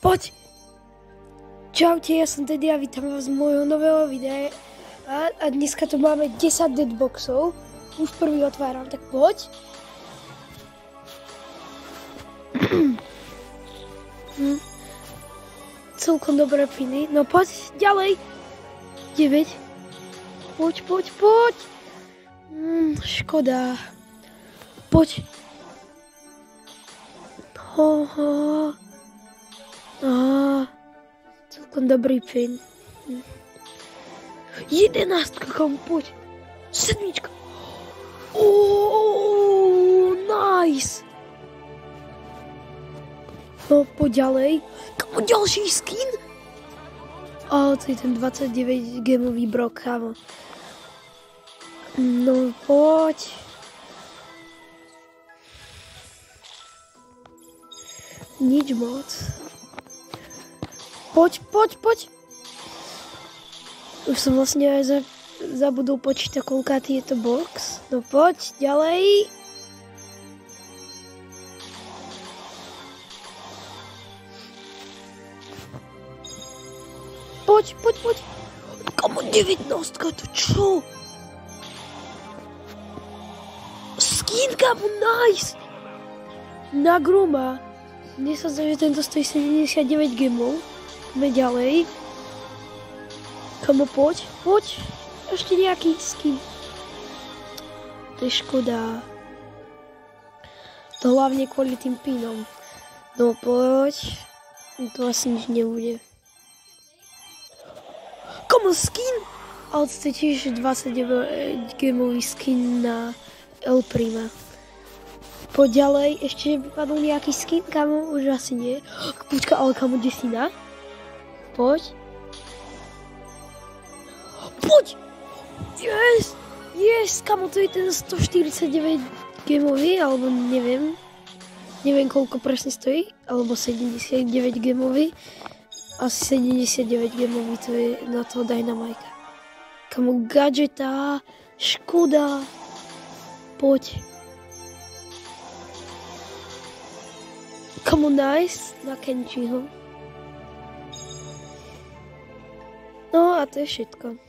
Poď! Čaute, ja som Teddy a vítam vás z môjho nového videa. A dneska tu máme 10 deadboxov. Už prvý otváram, tak poď. Celkom dobré piny. No poď, ďalej. 9. Poď. Škoda. Poď. Celkom dobrý pin. 11, kam poď. 7. Nice. No, poď ďalej. Kamo, ďalší skin? To je ten 29 gameový brok, kamo. No, poď. Nič moc. Poď. Už som vlastne aj zabudol počítať, koľkátý je to box. No poď, ďalej. Poď. Kamo, 19, to čo? Skin, kamo, nice. Na Groma. Mne sa zdá, že tento stojí 79 gemov. Ideme ďalej. Kamo, poď. Ešte nejaký skin. To je škoda. To hlavne kvôli tým pinom. No poď. To asi nič nebude. Kamo, skin! Ale to je tiež 29 gameový skin na El Prima. Poď ďalej, ešte vypadol nejaký skin, kamo, už asi nie. Počka, ale kamo, desina. Poď. Yes, kamo, to je ten 149 gameový, alebo neviem. Neviem, koľko presne stojí, alebo 79 gameový. Asi 79 gameový, to je na toho Dynamika. Kamo, gadžeta, škoda. Poď. Kamo, nice, na Kenchiho. No a to je všetko.